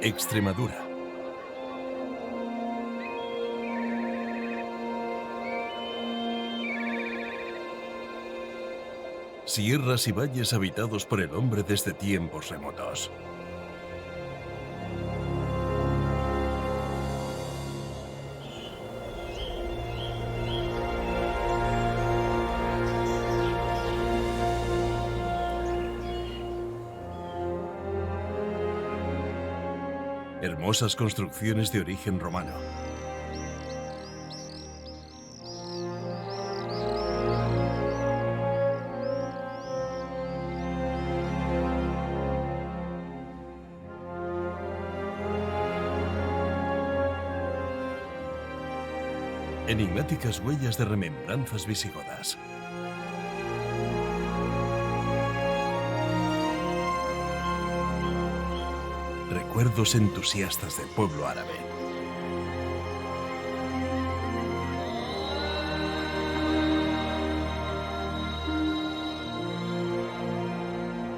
Extremadura. Sierras y valles habitados por el hombre desde tiempos remotos. Hermosas construcciones de origen romano. Enigmáticas huellas de remembranzas visigodas. Recuerdos entusiastas del pueblo árabe.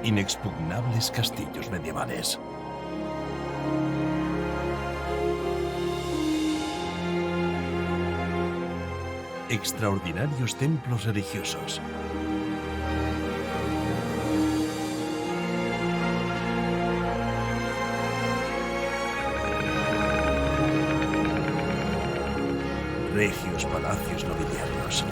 Inexpugnables castillos medievales. Extraordinarios templos religiosos. Regios palacios nobiliarios.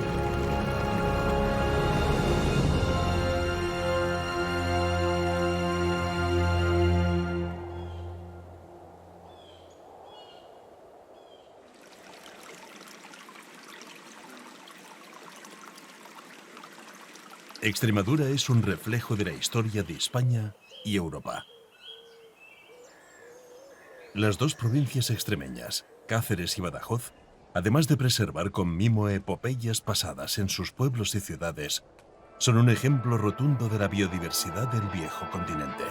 Extremadura es un reflejo de la historia de España y Europa. Las dos provincias extremeñas, Cáceres y Badajoz, además de preservar con mimo epopeyas pasadas en sus pueblos y ciudades, son un ejemplo rotundo de la biodiversidad del viejo continente.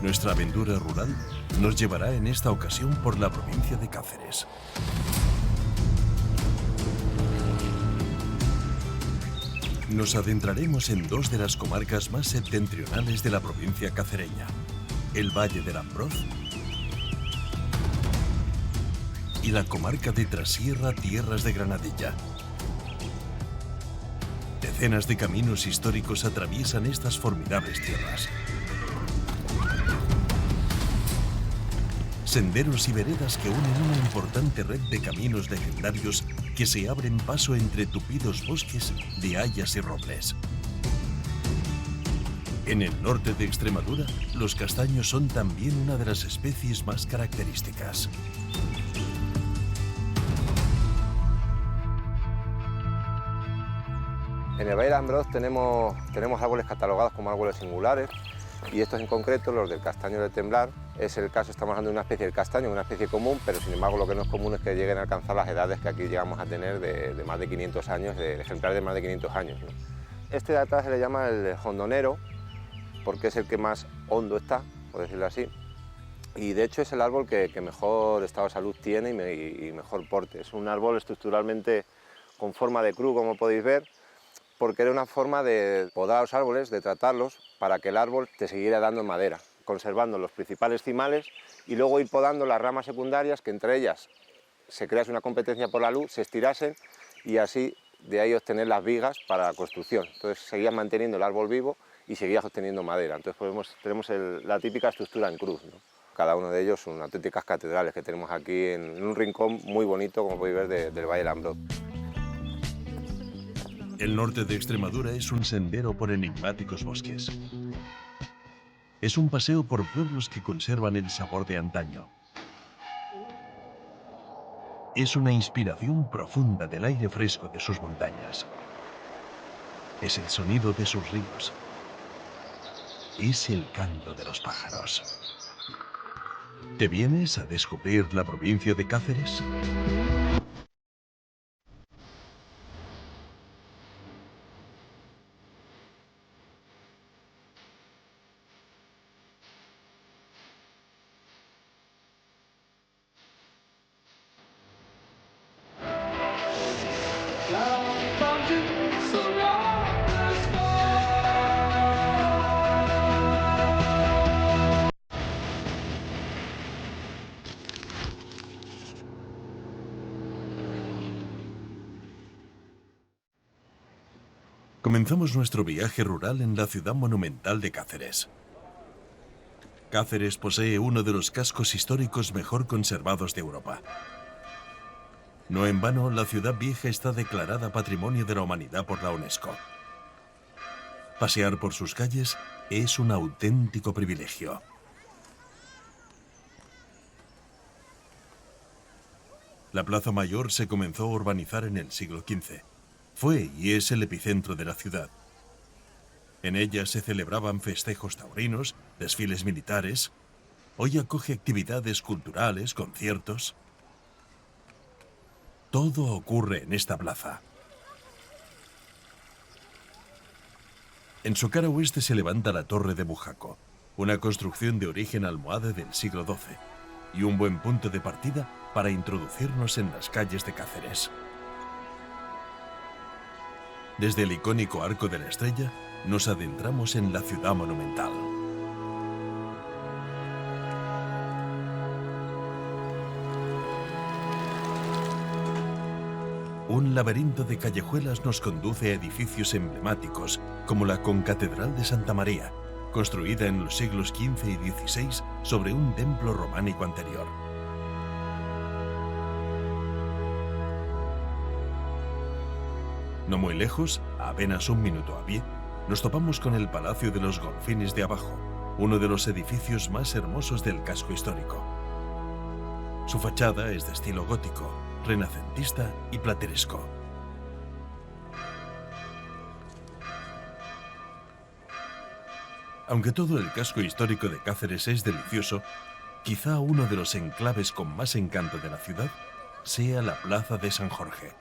Nuestra aventura rural nos llevará en esta ocasión por la provincia de Cáceres. Nos adentraremos en dos de las comarcas más septentrionales de la provincia cacereña, el Valle del Ambroz y la comarca de Trasierra Tierras de Granadella. Decenas de caminos históricos atraviesan estas formidables tierras. Senderos y veredas que unen una importante red de caminos legendarios que se abren paso entre tupidos bosques de hayas y robles. En el norte de Extremadura, los castaños son también una de las especies más características. En el Valle del Ambroz tenemos árboles catalogados como árboles singulares, y estos en concreto, los del castaño de Temblar, es el caso, estamos hablando de una especie del castaño, una especie común, pero sin embargo lo que no es común es que lleguen a alcanzar las edades que aquí llegamos a tener de más de 500 años, de ejemplares de más de 500 años, ¿no? Este de atrás se le llama el hondonero, porque es el que más hondo está, por decirlo así, y de hecho es el árbol que mejor estado de salud tiene y mejor porte. Es un árbol estructuralmente con forma de cruz, como podéis ver, porque era una forma de podar los árboles, de tratarlos, para que el árbol te siguiera dando madera, conservando los principales cimales y luego ir podando las ramas secundarias, que entre ellas se crease una competencia por la luz, se estirasen y así de ahí obtener las vigas para la construcción. Entonces seguías manteniendo el árbol vivo y seguías obteniendo madera. Entonces tenemos la típica estructura en cruz, ¿no? Cada uno de ellos son auténticas catedrales que tenemos aquí en un rincón muy bonito, como podéis ver, del Valle del Ambroz. El norte de Extremadura es un sendero por enigmáticos bosques. Es un paseo por pueblos que conservan el sabor de antaño. Es una inspiración profunda del aire fresco de sus montañas. Es el sonido de sus ríos. Es el canto de los pájaros. ¿Te vienes a descubrir la provincia de Cáceres? Comenzamos nuestro viaje rural en la ciudad monumental de Cáceres. Cáceres posee uno de los cascos históricos mejor conservados de Europa. No en vano, la ciudad vieja está declarada Patrimonio de la Humanidad por la UNESCO. Pasear por sus calles es un auténtico privilegio. La Plaza Mayor se comenzó a urbanizar en el siglo XV. Fue y es el epicentro de la ciudad. En ella se celebraban festejos taurinos, desfiles militares. Hoy acoge actividades culturales, conciertos. Todo ocurre en esta plaza. En su cara oeste se levanta la Torre de Bujaco, una construcción de origen almohade del siglo XII, y un buen punto de partida para introducirnos en las calles de Cáceres. Desde el icónico Arco de la Estrella, nos adentramos en la ciudad monumental. Un laberinto de callejuelas nos conduce a edificios emblemáticos, como la Concatedral de Santa María, construida en los siglos XV y XVI sobre un templo románico anterior. No muy lejos, a apenas un minuto a pie, nos topamos con el Palacio de los Golfines de Abajo, uno de los edificios más hermosos del casco histórico. Su fachada es de estilo gótico, renacentista y plateresco. Aunque todo el casco histórico de Cáceres es delicioso, quizá uno de los enclaves con más encanto de la ciudad sea la Plaza de San Jorge.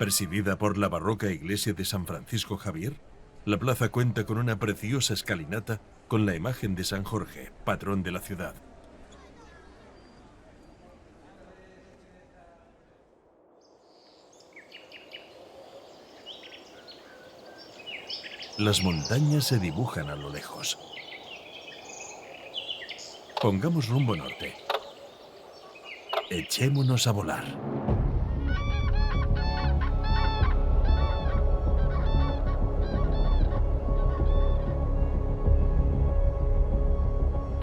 Presidida por la barroca iglesia de San Francisco Javier, la plaza cuenta con una preciosa escalinata con la imagen de San Jorge, patrón de la ciudad. Las montañas se dibujan a lo lejos. Pongamos rumbo norte. Echémonos a volar.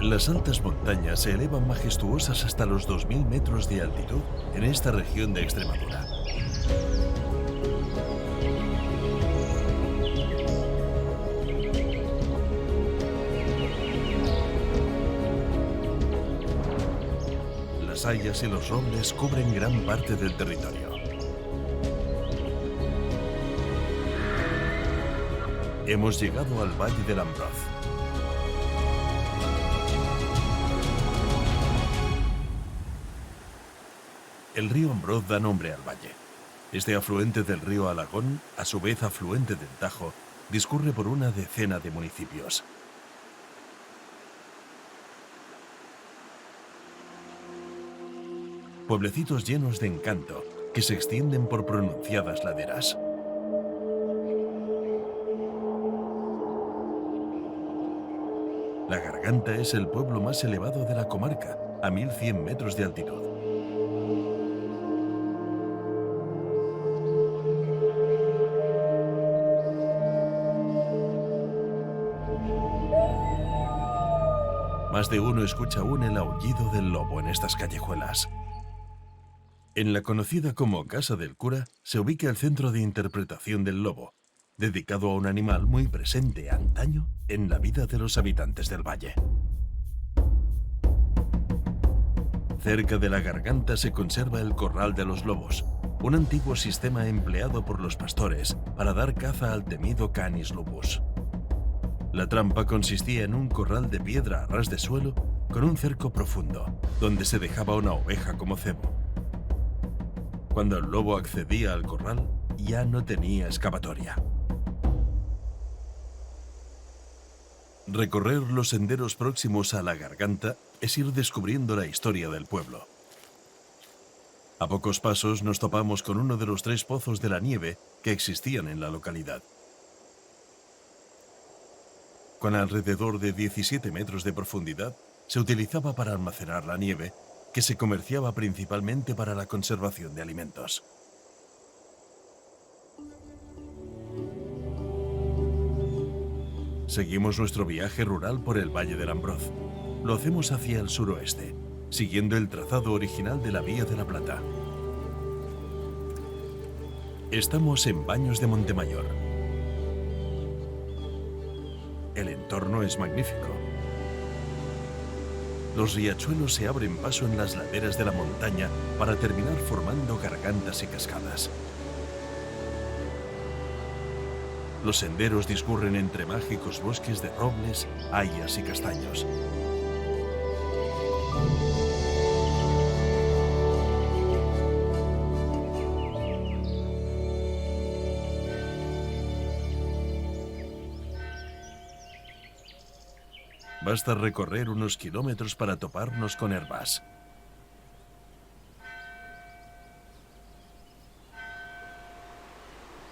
Las altas montañas se elevan majestuosas hasta los 2000 metros de altitud en esta región de Extremadura. Las hayas y los robles cubren gran parte del territorio. Hemos llegado al Valle del Ambroz. El río Ambroz da nombre al valle. Este afluente del río Alagón, a su vez afluente del Tajo, discurre por una decena de municipios. Pueblecitos llenos de encanto que se extienden por pronunciadas laderas. La Garganta es el pueblo más elevado de la comarca, a 1100 metros de altitud. Más de uno escucha aún el aullido del lobo en estas callejuelas. En la conocida como Casa del Cura se ubica el centro de interpretación del lobo, dedicado a un animal muy presente antaño en la vida de los habitantes del valle. Cerca de la Garganta se conserva el Corral de los Lobos, un antiguo sistema empleado por los pastores para dar caza al temido Canis lupus. La trampa consistía en un corral de piedra a ras de suelo con un cerco profundo, donde se dejaba una oveja como cebo. Cuando el lobo accedía al corral, ya no tenía escapatoria. Recorrer los senderos próximos a la Garganta es ir descubriendo la historia del pueblo. A pocos pasos nos topamos con uno de los 3 pozos de la nieve que existían en la localidad. Con alrededor de 17 metros de profundidad, se utilizaba para almacenar la nieve, que se comerciaba principalmente para la conservación de alimentos. Seguimos nuestro viaje rural por el Valle del Ambroz. Lo hacemos hacia el suroeste, siguiendo el trazado original de la Vía de la Plata. Estamos en Baños de Montemayor. El entorno es magnífico. Los riachuelos se abren paso en las laderas de la montaña para terminar formando gargantas y cascadas. Los senderos discurren entre mágicos bosques de robles, hayas y castaños. Basta recorrer unos kilómetros para toparnos con Hervás.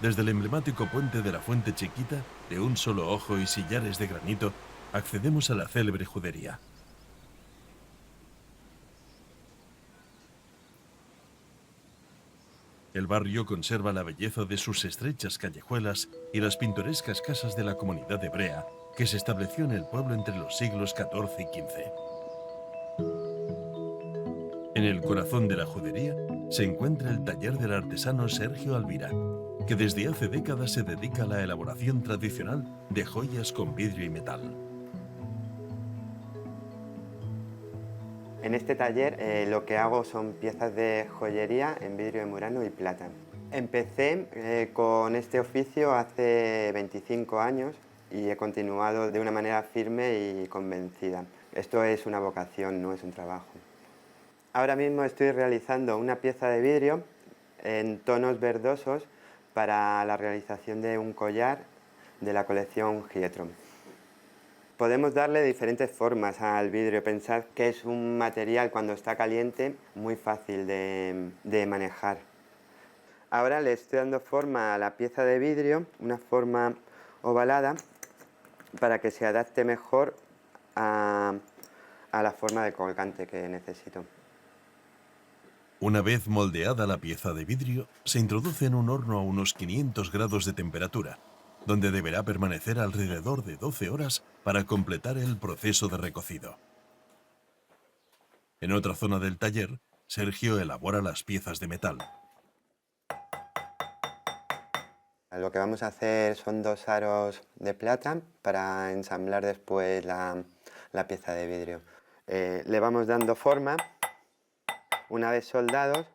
Desde el emblemático puente de la Fuente Chiquita, de un solo ojo y sillares de granito, accedemos a la célebre judería. El barrio conserva la belleza de sus estrechas callejuelas y las pintorescas casas de la comunidad hebrea que se estableció en el pueblo entre los siglos XIV y XV. En el corazón de la judería se encuentra el taller del artesano Sergio Alvira, que desde hace décadas se dedica a la elaboración tradicional de joyas con vidrio y metal. En este taller lo que hago son piezas de joyería en vidrio de murano y plata. Empecé con este oficio hace 25 años y he continuado de una manera firme y convencida. Esto es una vocación, no es un trabajo. Ahora mismo estoy realizando una pieza de vidrio en tonos verdosos para la realización de un collar de la colección Gietron. Podemos darle diferentes formas al vidrio. Pensad que es un material, cuando está caliente, muy fácil de manejar. Ahora le estoy dando forma a la pieza de vidrio, una forma ovalada, para que se adapte mejor a la forma de colgante que necesito. Una vez moldeada la pieza de vidrio, se introduce en un horno a unos 500 grados de temperatura, donde deberá permanecer alrededor de 12 horas para completar el proceso de recocido. En otra zona del taller, Sergio elabora las piezas de metal. Lo que vamos a hacer son 2 aros de plata para ensamblar después la pieza de vidrio. Le vamos dando forma una vez soldados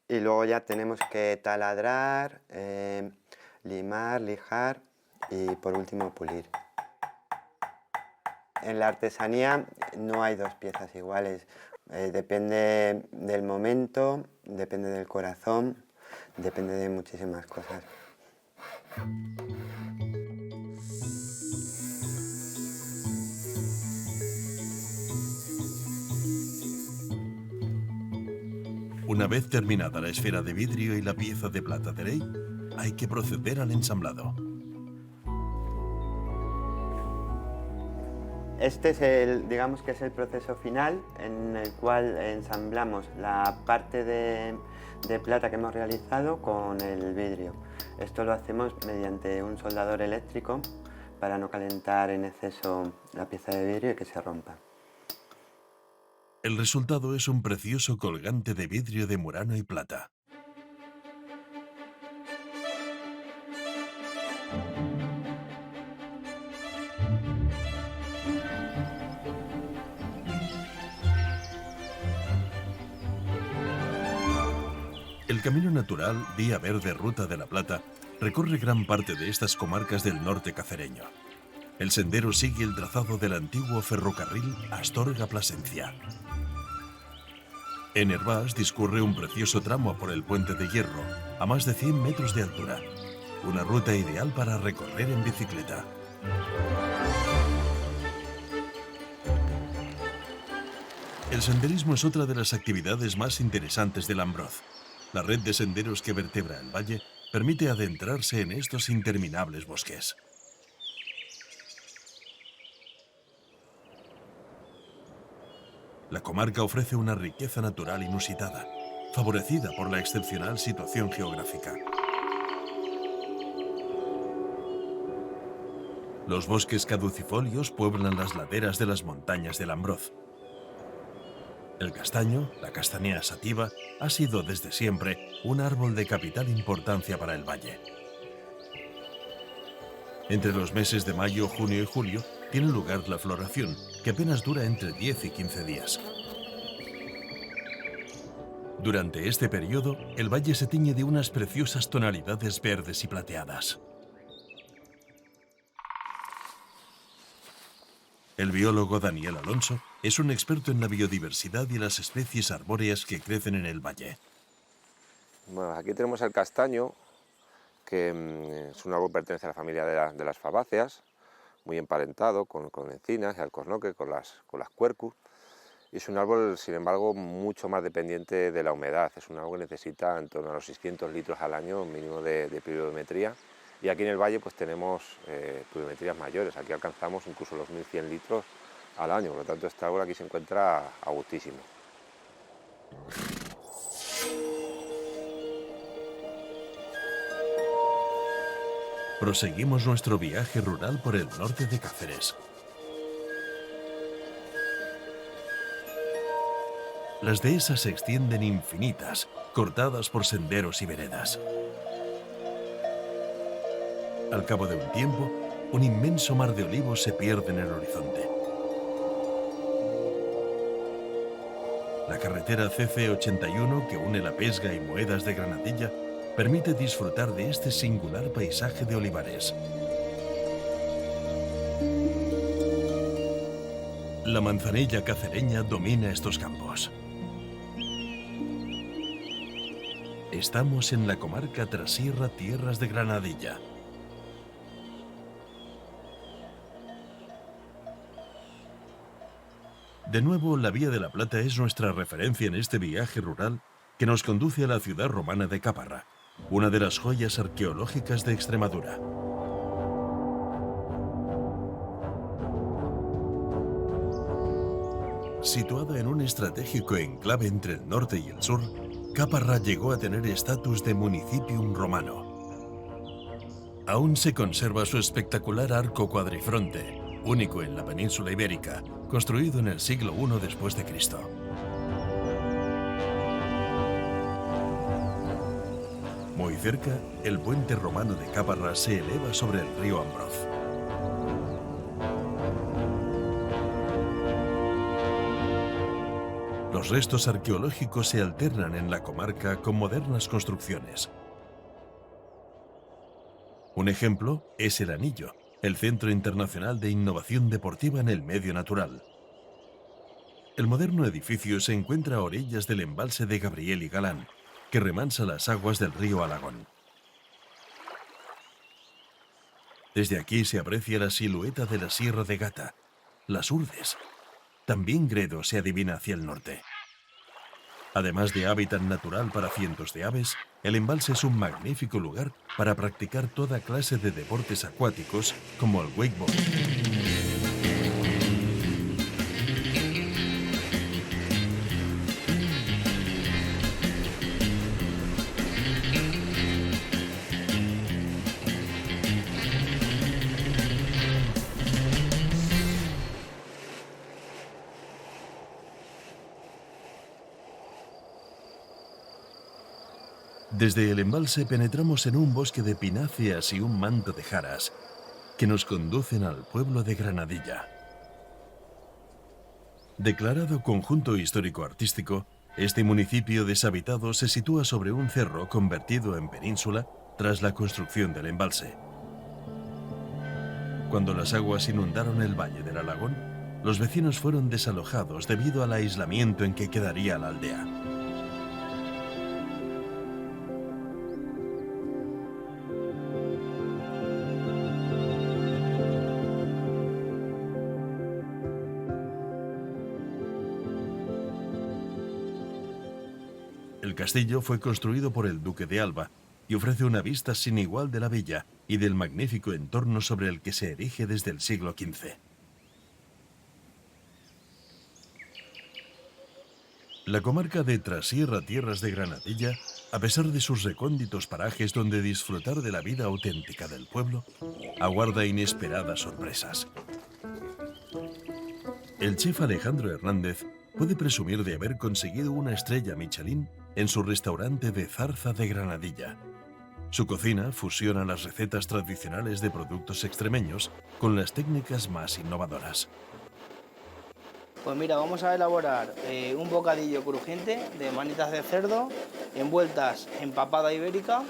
y luego ya tenemos que taladrar, limar, lijar y por último pulir. En la artesanía no hay 2 piezas iguales, depende del momento, depende del corazón, depende de muchísimas cosas. Una vez terminada la esfera de vidrio y la pieza de plata de ley, hay que proceder al ensamblado. Este es digamos que es el proceso final en el cual ensamblamos la parte de plata que hemos realizado con el vidrio. Esto lo hacemos mediante un soldador eléctrico para no calentar en exceso la pieza de vidrio y que se rompa. El resultado es un precioso colgante de vidrio de murano y plata. El camino natural Vía Verde Ruta de la Plata recorre gran parte de estas comarcas del norte cacereño. El sendero sigue el trazado del antiguo ferrocarril Astorga-Plasencia. En Hervás discurre un precioso tramo por el Puente de Hierro, a más de 100 metros de altura. Una ruta ideal para recorrer en bicicleta. El senderismo es otra de las actividades más interesantes del Ambroz. La red de senderos que vertebra el valle permite adentrarse en estos interminables bosques. La comarca ofrece una riqueza natural inusitada, favorecida por la excepcional situación geográfica. Los bosques caducifolios pueblan las laderas de las montañas del Ambroz. El castaño, la castanea sativa, ha sido desde siempre un árbol de capital importancia para el valle. Entre los meses de mayo, junio y julio tiene lugar la floración, que apenas dura entre 10 y 15 días. Durante este periodo, el valle se tiñe de unas preciosas tonalidades verdes y plateadas. El biólogo Daniel Alonso es un experto en la biodiversidad y las especies arbóreas que crecen en el valle. Bueno, aquí tenemos el castaño, que es un árbol que pertenece a la familia de las fabáceas, muy emparentado con encinas, el alcornoque, con las quercus. Y es un árbol, sin embargo, mucho más dependiente de la humedad. Es un árbol que necesita en torno a los 600 litros al año mínimo de pluviometría. Y aquí en el valle pues tenemos pluviometrías mayores. Aquí alcanzamos incluso los 1100 litros al año. Por lo tanto, este árbol aquí se encuentra a gustísimo. Proseguimos nuestro viaje rural por el norte de Cáceres. Las dehesas se extienden infinitas, cortadas por senderos y veredas. Al cabo de un tiempo, un inmenso mar de olivos se pierde en el horizonte. La carretera CC81 que une La Pesga y Moedas de Granadilla permite disfrutar de este singular paisaje de olivares. La manzanilla cacereña domina estos campos. Estamos en la comarca Trasierra Tierras de Granadilla. De nuevo, la Vía de la Plata es nuestra referencia en este viaje rural que nos conduce a la ciudad romana de Caparra, una de las joyas arqueológicas de Extremadura. Situada en un estratégico enclave entre el norte y el sur, Caparra llegó a tener estatus de municipium romano. Aún se conserva su espectacular arco cuadrifronte, único en la península ibérica, construido en el siglo I después de Cristo. Muy cerca, el puente romano de Caparra se eleva sobre el río Ambroz. Los restos arqueológicos se alternan en la comarca con modernas construcciones. Un ejemplo es el Anillo, el Centro Internacional de Innovación Deportiva en el Medio Natural. El moderno edificio se encuentra a orillas del embalse de Gabriel y Galán, que remansa las aguas del río Alagón. Desde aquí se aprecia la silueta de la Sierra de Gata, las Urdes. También Gredo se adivina hacia el norte. Además de hábitat natural para cientos de aves, el embalse es un magnífico lugar para practicar toda clase de deportes acuáticos como el wakeboard. Desde el embalse penetramos en un bosque de pináceas y un manto de jaras que nos conducen al pueblo de Granadilla. Declarado conjunto histórico-artístico, este municipio deshabitado se sitúa sobre un cerro convertido en península tras la construcción del embalse. Cuando las aguas inundaron el valle del Alagón, los vecinos fueron desalojados debido al aislamiento en que quedaría la aldea. El castillo fue construido por el duque de Alba y ofrece una vista sin igual de la villa y del magnífico entorno sobre el que se erige desde el siglo XV. La comarca de Trasierra Tierras de Granadilla, a pesar de sus recónditos parajes donde disfrutar de la vida auténtica del pueblo, aguarda inesperadas sorpresas. El chef Alejandro Hernández puede presumir de haber conseguido una estrella Michelin en su restaurante de Zarza de Granadilla. Su cocina fusiona las recetas tradicionales de productos extremeños con las técnicas más innovadoras. Pues mira, vamos a elaborar un bocadillo crujiente de manitas de cerdo envueltas en papada ibérica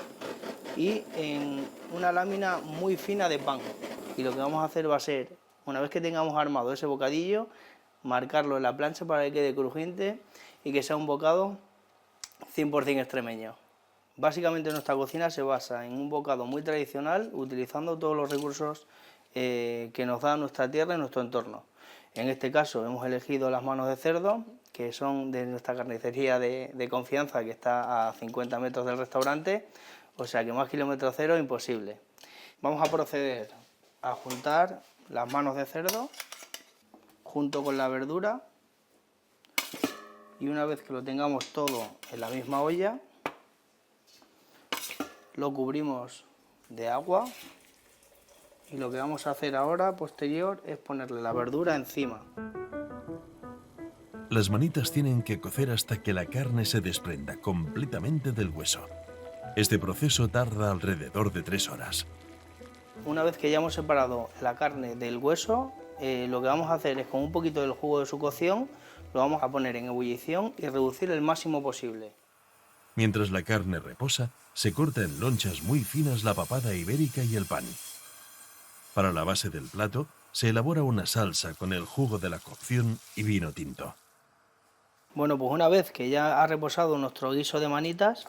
y en una lámina muy fina de pan. Y lo que vamos a hacer va a ser, una vez que tengamos armado ese bocadillo, marcarlo en la plancha para que quede crujiente y que sea un bocado 100% extremeño. Básicamente nuestra cocina se basa en un bocado muy tradicional, utilizando todos los recursos que nos da nuestra tierra y nuestro entorno. En este caso hemos elegido las manos de cerdo, que son de nuestra carnicería de confianza, que está a 50 metros del restaurante, o sea que más kilómetro cero imposible. Vamos a proceder a juntar las manos de cerdo junto con la verdura, y una vez que lo tengamos todo en la misma olla, lo cubrimos de agua. Y lo que vamos a hacer ahora, posterior, es ponerle la verdura encima. Las manitas tienen que cocer hasta que la carne se desprenda completamente del hueso. Este proceso tarda alrededor de 3 horas. Una vez que ya hemos separado la carne del hueso, lo que vamos a hacer es, con un poquito del jugo de su cocción, lo vamos a poner en ebullición y reducir el máximo posible. Mientras la carne reposa, se corta en lonchas muy finas la papada ibérica y el pan. Para la base del plato, se elabora una salsa con el jugo de la cocción y vino tinto. Bueno, pues una vez que ya ha reposado nuestro guiso de manitas,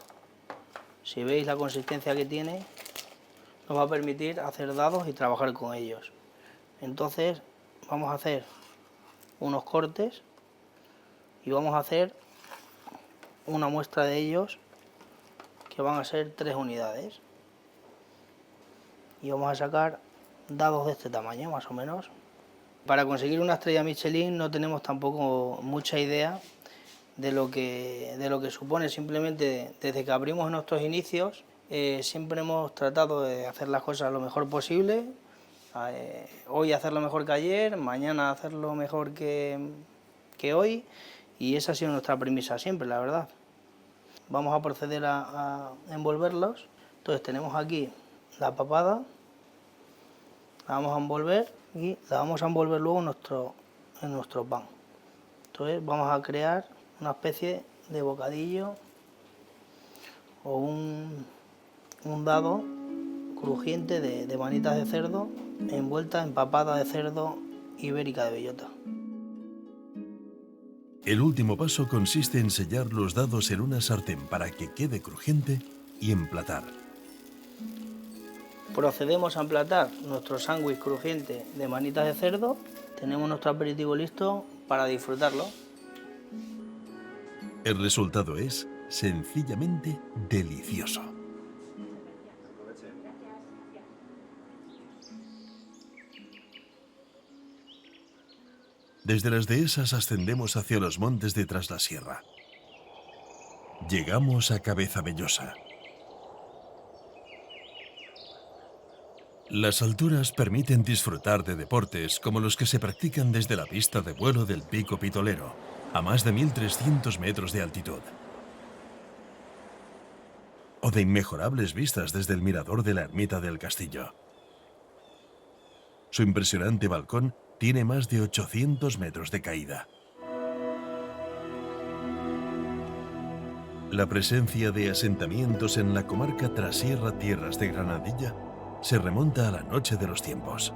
si veis la consistencia que tiene, nos va a permitir hacer dados y trabajar con ellos. Entonces, vamos a hacer unos cortes y vamos a hacer una muestra de ellos, que van a ser 3 unidades. Y vamos a sacar dados de este tamaño, más o menos. Para conseguir una estrella Michelin no tenemos tampoco mucha idea de lo que supone. Simplemente, desde que abrimos nuestros inicios, siempre hemos tratado de hacer las cosas lo mejor posible. Hoy hacerlo mejor que ayer, mañana hacerlo mejor que hoy, y esa ha sido nuestra premisa siempre, la verdad. Vamos a proceder a envolverlos. Entonces tenemos aquí la papada, la vamos a envolver y la vamos a envolver luego en nuestro pan. Entonces vamos a crear una especie de bocadillo o un dado crujiente de manitas de cerdo envuelta en papada de cerdo ibérica de bellota. El último paso consiste en sellar los dados en una sartén para que quede crujiente y emplatar. Procedemos a emplatar nuestro sándwich crujiente de manitas de cerdo. Tenemos nuestro aperitivo listo para disfrutarlo. El resultado es sencillamente delicioso. Desde las dehesas ascendemos hacia los montes de Traslasierra. Llegamos a Cabezabellosa. Las alturas permiten disfrutar de deportes como los que se practican desde la pista de vuelo del Pico Pitolero, a más de 1300 metros de altitud. O de inmejorables vistas desde el mirador de la ermita del castillo. Su impresionante balcón tiene más de 800 metros de caída. La presencia de asentamientos en la comarca Trasierra Tierras de Granadilla se remonta a la noche de los tiempos.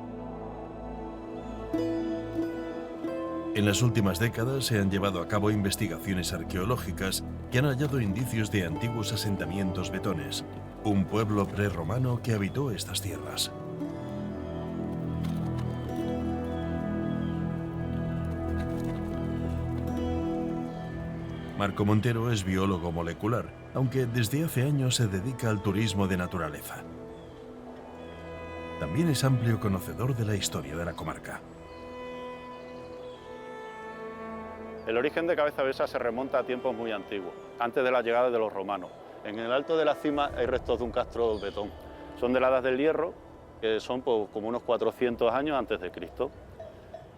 En las últimas décadas se han llevado a cabo investigaciones arqueológicas que han hallado indicios de antiguos asentamientos betones, un pueblo prerromano que habitó estas tierras. Marco Montero es biólogo molecular, aunque desde hace años se dedica al turismo de naturaleza. También es amplio conocedor de la historia de la comarca. El origen de Cabezabellosa se remonta a tiempos muy antiguos, antes de la llegada de los romanos. En el alto de la cima hay restos de un castro de betón. Son de la Edad del Hierro, que son pues, como unos 400 años antes de Cristo.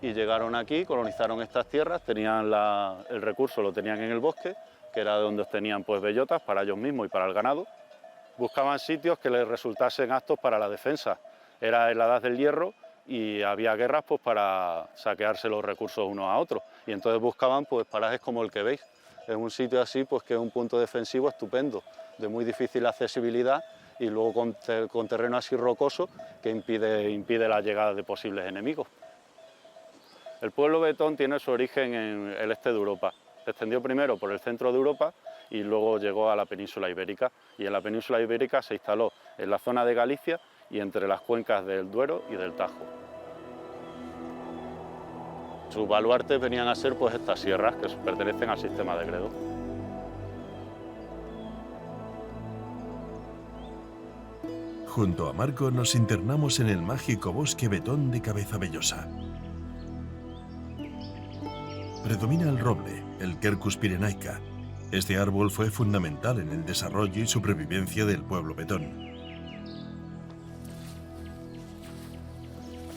Y llegaron aquí, colonizaron estas tierras, tenían el recurso lo tenían en el bosque, que era donde obtenían pues, bellotas para ellos mismos y para el ganado. Buscaban sitios que les resultasen aptos para la defensa. Era en la Edad del Hierro y había guerras pues, para saquearse los recursos unos a otros. Y entonces buscaban pues, parajes como el que veis. Es un sitio así pues, que es un punto defensivo estupendo, de muy difícil accesibilidad y luego con terreno así rocoso que impide la llegada de posibles enemigos. El pueblo betón tiene su origen en el este de Europa. Se extendió primero por el centro de Europa y luego llegó a la península ibérica. Y en la península ibérica se instaló en la zona de Galicia y entre las cuencas del Duero y del Tajo. Sus baluartes venían a ser pues, estas sierras que pertenecen al sistema de Gredo. Junto a Marco nos internamos en el mágico bosque betón de Cabezabellosa. Predomina el roble, el Quercus pyrenaica. Este árbol fue fundamental en el desarrollo y supervivencia del pueblo betón.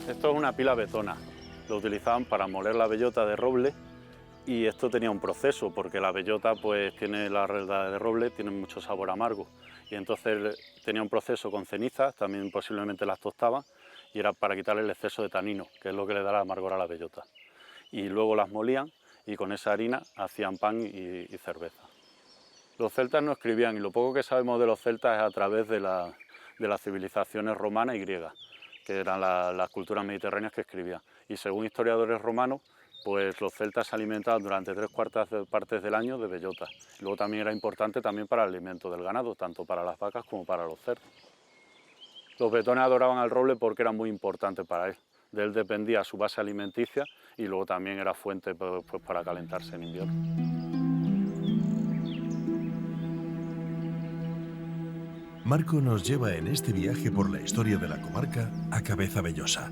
Esto es una pila betona. Lo utilizaban para moler la bellota de roble y esto tenía un proceso porque la bellota pues tiene la relva de roble, tiene mucho sabor amargo y entonces tenía un proceso con cenizas, también posiblemente las tostaban y era para quitarle el exceso de tanino, que es lo que le da el amargor a la bellota. Y luego las molían y con esa harina hacían pan y cerveza. Los celtas no escribían y lo poco que sabemos de los celtas es a través de las civilizaciones romanas y griegas, que eran las culturas mediterráneas que escribían. Y según historiadores romanos, pues los celtas se alimentaban durante 3/4 partes del año de bellota. Luego también era importante también para el alimento del ganado, tanto para las vacas como para los cerdos. Los betones adoraban al roble porque era muy importante para él. De él dependía su base alimenticia y luego también era fuente pues, para calentarse en invierno. Marco nos lleva en este viaje por la historia de la comarca a Cabezabellosa.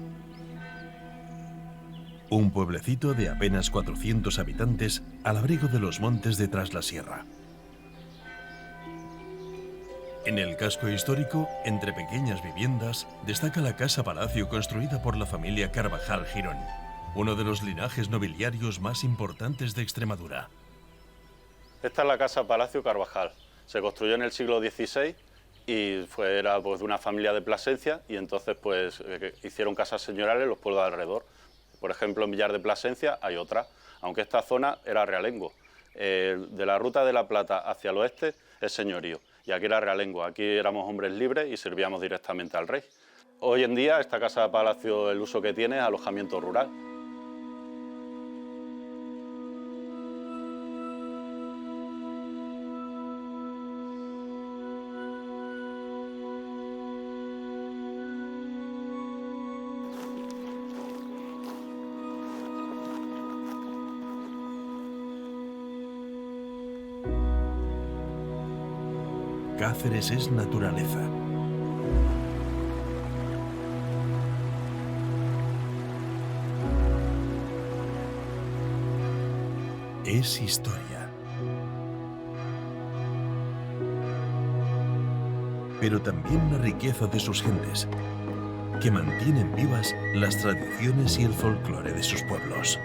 Un pueblecito de apenas 400 habitantes al abrigo de los montes de Traslasierra. En el casco histórico, entre pequeñas viviendas, destaca la casa-palacio construida por la familia Carvajal Girón, uno de los linajes nobiliarios más importantes de Extremadura. Esta es la casa-palacio Carvajal. Se construyó en el siglo XVI y era pues, de una familia de Plasencia y entonces pues, hicieron casas señoriales en los pueblos de alrededor. Por ejemplo, en Villar de Plasencia hay otra, aunque esta zona era realengo. De la Ruta de la Plata hacia el oeste es señorío. Y aquí era realengo, aquí éramos hombres libres y servíamos directamente al rey. Hoy en día esta casa de palacio, el uso que tiene es alojamiento rural. Cáceres es naturaleza. Es historia. Pero también la riqueza de sus gentes, que mantienen vivas las tradiciones y el folclore de sus pueblos.